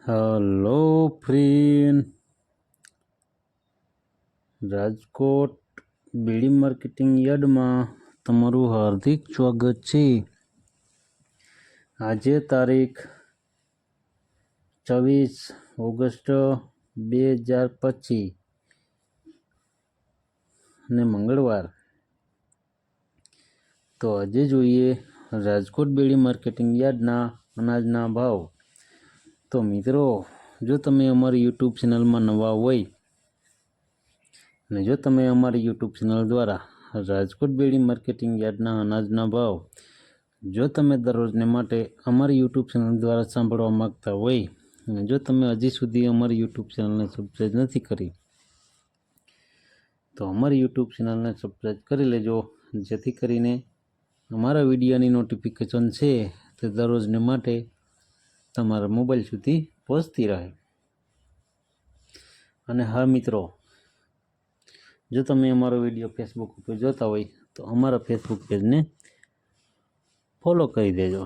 Hello friend, Rajkot બીડી marketing યાર્ડમાં તમારું હાર્દિક સ્વાગત છે। આજે તારીખ 24 ઓગસ્ટ 2025 અને મંગળવાર। તો આજે જોઈએ રાજકોટ બીડી માર્કેટિંગ યાર્ડના અનાજના ભાવ। તો મિત્રો, જો તમે અમારી યુટ્યુબ ચેનલમાં નવા હોય અને જો તમે અમારી યુટ્યુબ ચેનલ દ્વારા રાજકોટ બીડી માર્કેટિંગ યાર્ડના અનાજના ભાવ જો તમે દરરોજને માટે અમારી યુટ્યુબ ચેનલ દ્વારા સાંભળવા માગતા હોય અને જો તમે હજી સુધી અમારી યુટ્યુબ ચેનલને સબસ્ક્રાઈબ નથી કરી તો અમારી યુટ્યુબ ચેનલને સબસ્ક્રાઈબ કરી લેજો, જેથી કરીને અમારા વિડીયોની નોટિફિકેશન છે તે દરરોજને માટે તમારા મોબાઈલ સુધી પહોંચતી રહે। અને હા મિત્રો, જો તમે અમારો વિડીયો ફેસબુક ઉપર જોતા હોય તો અમારા ફેસબુક પેજને ફોલો કરી દેજો,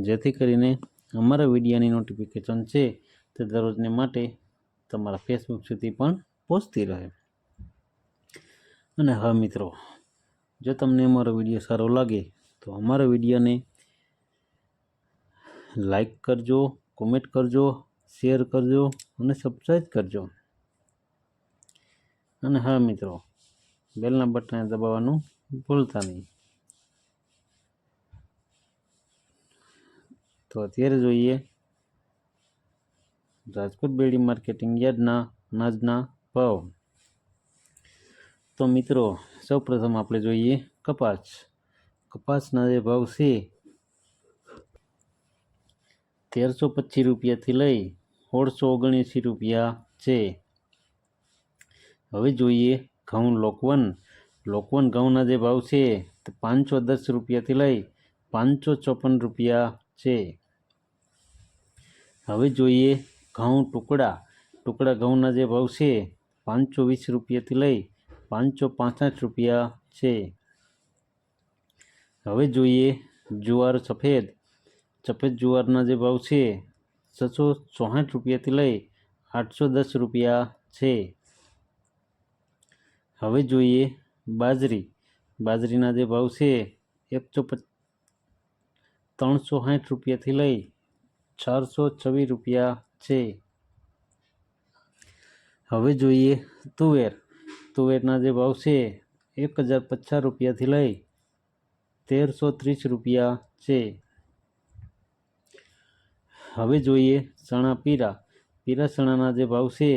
જેથી કરીને અમારા વિડીયોની નોટિફિકેશન છે તે દરરોજને માટે તમારા ફેસબુક સુધી પણ પહોંચતી રહે। અને હા મિત્રો, જો તમને અમારો વિડીયો સારો લાગે તો અમારા વિડીયોને લાઈક કરજો, કોમેન્ટ કરજો, શેર કરજો અને સબસ્ક્રાઈબ કરજો। અને હા મિત્રો, બેલના બટનને દબાવવાનું ભૂલતા નહીં। તો અત્યારે જોઈએ રાજકોટ બીડી માર્કેટિંગ યાર્ડના અનાજના ભાવ। તો મિત્રો, સૌપ્રથમ આપણે જોઈએ કપાસ। કપાસના જે ભાવ છે 1325 રૂપિયાથી લઈ 1679 રૂપિયા છે। હવે જોઈએ ઘઉં લોકવન। લોકવન ઘઉંના જે ભાવ છે તે 510 રૂપિયાથી લઈ 554 રૂપિયા છે। હવે જોઈએ ઘઉં ટુકડા। ટુકડા ઘઉંના જે ભાવ છે 520 રૂપિયાથી લઈ 565 રૂપિયા છે। હવે જોઈએ જુવાર સફેદ। સફેદ જુવારના જે ભાવ છે 664 રૂપિયાથી લઈ 810 રૂપિયા છે। હવે જોઈએ બાજરી। બાજરીના જે ભાવ છે 360 રૂપિયાથી લઈ 426 રૂપિયા છે। હવે જોઈએ તુવેર। તુવેરના જે ભાવ છે 1050 રૂપિયાથી લઈ 1330 રૂપિયા છે। હવે જોઈએ ચણા પીરા। પીરા ચણાના જે ભાવ છે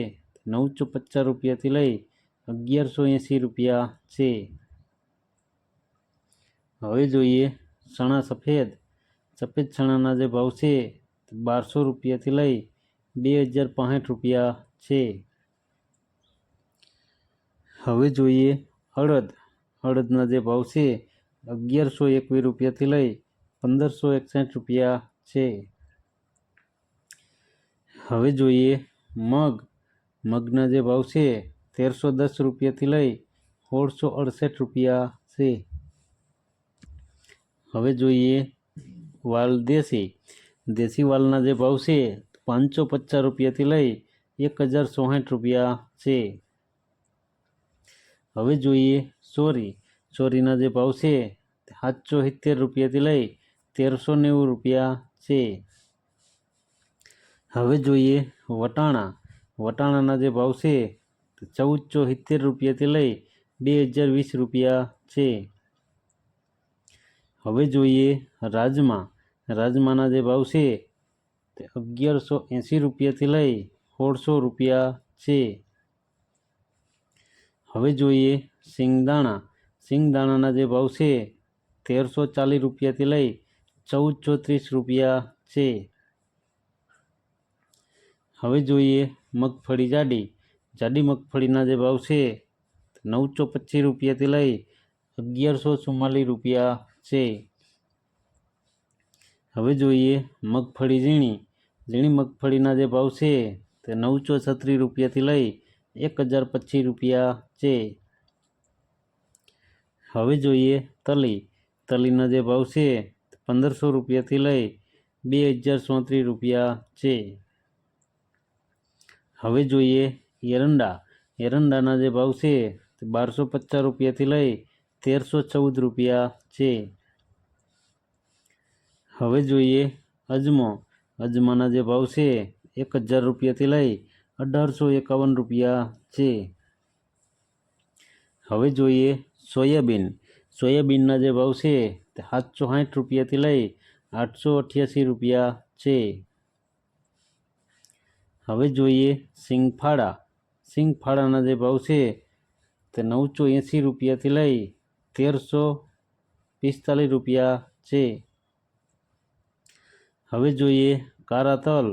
950 રૂપિયાથી લઈ 1180 રૂપિયા છે। હવે જોઈએ ચણા સફેદ। સફેદ ચણાના જે ભાવ છે 1200 રૂપિયાથી લઈ 2065 રૂપિયા છે। હવે જોઈએ અડદ। અડદના જે ભાવ છે 1121 રૂપિયાથી લઈ 1561 રૂપિયા છે। હવે જોઈએ મગ। મગના જે ભાવ છે 1310 રૂપિયાથી લઈ 1668 રૂપિયા છે। હવે જોઈએ વાલ દેશી। દેશી વાલના જે ભાવ છે 550 રૂપિયાથી લઈ 1064 રૂપિયા છે। હવે જોઈએ ચોરી। ચોરીના જે ભાવ છે 770 રૂપિયાથી લઈ 1390 રૂપિયા છે। હવે જોઈએ વટાણા। વટાણાના જે ભાવ છે 1470 રૂપિયાથી લઈ 2020 રૂપિયા છે। હવે જોઈએ રાજમા। રાજમાના જે ભાવ છે તે 1180 રૂપિયાથી લઈ 1600 રૂપિયા છે। હવે જોઈએ સિંગદાણા। સિંગદાણાના જે ભાવ છે 1340 રૂપિયાથી લઈ 1430 રૂપિયા છે। હવે જોઈએ મગફળી જાડી। જાડી મગફળીના જે ભાવ છે 925 રૂપિયાથી લઈ 1144 રૂપિયા છે। હવે જોઈએ મગફળી ઝીણી। ઝીણી મગફળીના જે ભાવ છે તે 936 રૂપિયાથી લઈ 1025 રૂપિયા છે। હવે જોઈએ તલી। તલીના જે ભાવ છે 1500 રૂપિયાથી લઈ 2034 રૂપિયા છે। હવે જોઈએ એરંડા. એરંડાના જે ભાવ છે તે 1250 રૂપિયાથી લઈ 1314 રૂપિયા છે. હવે જોઈએ અજમો. અજમાના જે ભાવ છે 1000 રૂપિયાથી લઈ 1851 રૂપિયા છે. હવે જોઈએ સોયાબીન. સોયાબીનના જે ભાવ છે તે 760 રૂપિયાથી લઈ 888 રૂપિયા છે. હવે જોઈએ સિંગફાળા. સિંગફાળાના જે ભાવ છે તે 980 રૂપિયાથી લઈ 1345 રૂપિયા છે. હવે જોઈએ કાળા તલ.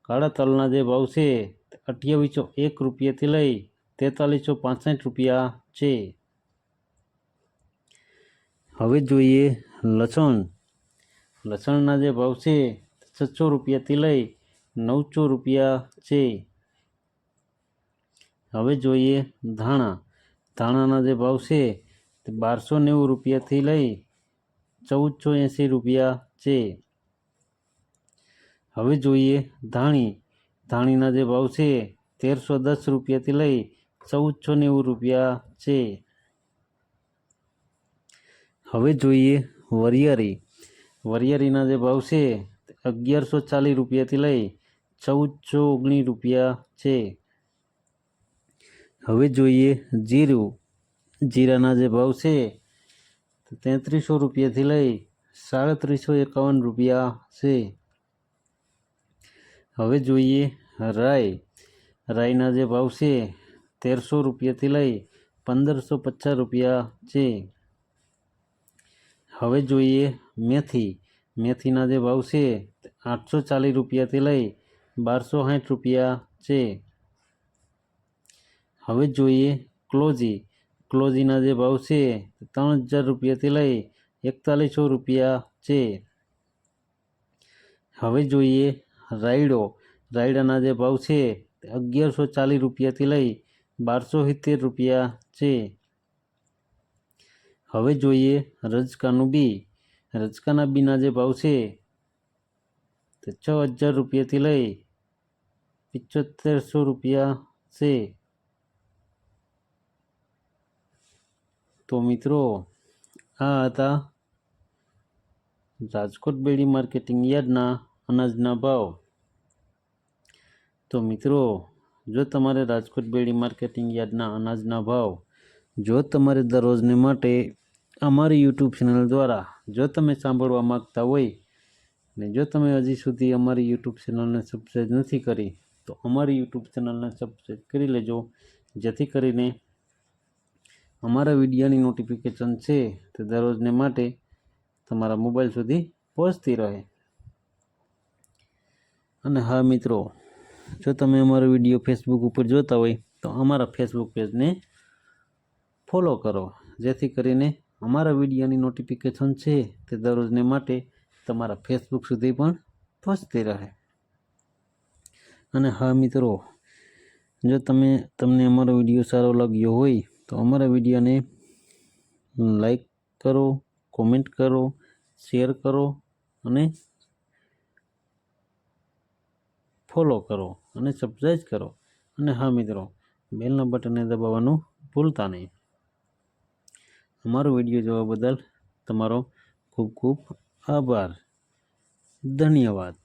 કાળા તલના જે ભાવ છે તે 2801 રૂપિયાથી લઈ 4365 રૂપિયા છે. હવે જોઈએ લસણ. લસણના જે ભાવ છે 600 રૂપિયાથી લઈ 900 રૂપિયા છે. હવે જોઈએ ધાણા. ધાણાના જે ભાવ છે તે 1290 રૂપિયાથી લઈ 1480 રૂપિયા છે. હવે જોઈએ ધાણી. ધાણીના જે ભાવ છે 1310 રૂપિયાથી લઈ 1490 રૂપિયા છે. હવે જોઈએ વરિયાળી. વરિયાળીના જે ભાવ છે 1140 રૂપિયાથી લઈ 1419 રૂપિયા છે. હવે જોઈએ જીરું. જીરાના જે ભાવ છે 3300 રૂપિયાથી લઈ 3751 રૂપિયા છે. હવે જોઈએ રાઈ. રાઈના જે ભાવ છે 1300 રૂપિયાથી લઈ 1550 રૂપિયા છે. હવે જોઈએ મેથી. મેથીના જે ભાવ છે 840 રૂપિયાથી લઈ 1260 રૂપિયા છે. હવે જોઈએ ક્લોજી. ક્લોજીના જે ભાવ છે 3000 રૂપિયાથી લઈ 4100 રૂપિયા છે. હવે જોઈએ રાયડો. રાયડાના જે ભાવ છે 1140 રૂપિયાથી લઈ 1270 રૂપિયા છે. હવે જોઈએ રજકાનું બી. રજકાના બીના જે ભાવ છે તે 6000 રૂપિયાથી લઈ 7500 રૂપિયા છે. તો મિત્રો આ હતા રાજકોટ બેડી માર્કેટિંગ યાર્ડના અનાજના ભાવ. તો મિત્રો જો તમારે રાજકોટ બેડી માર્કેટિંગ યાર્ડના અનાજના ભાવ જો તમારે દરરોજને માટે અમારી યુટ્યુબ ચેનલ દ્વારા જો તમે સાંભળવા માગતા હોય ને જો તમે હજી સુધી અમારી યુટ્યુબ ચેનલને સબસ્ક્રાઈબ નથી કરી તો અમારી યુટ્યુબ ચેનલને સબસ્ક્રાઈબ કરી લેજો, જેથી કરીને અમારા વિડીયોની નોટિફિકેશન છે તે દરરોજને માટે તમારા મોબાઈલ સુધી પહોંચતી રહે. અને હા મિત્રો, જો તમે અમારો વિડીયો ફેસબુક ઉપર જોતા હોય તો અમારા ફેસબુક પેજને ફોલો કરો, જેથી કરીને અમારા વિડીયોની નોટિફિકેશન છે તે દરરોજને માટે તમારા ફેસબુક સુધી પણ પહોંચતી રહે. અને હા મિત્રો, જો તમને અમારો વિડીયો સારો લાગ્યો હોય તો અમારા વિડીયોને લાઈક કરો, કોમેન્ટ કરો, શેર કરો અને ફોલો કરો અને સબસ્ક્રાઈબ કરો. અને હા મિત્રો, બેલના બટનને દબાવવાનું ભૂલતા નહીં. અમારો વિડીયો જોવા બદલ તમારો ખૂબ ખૂબ આભાર. ધન્યવાદ.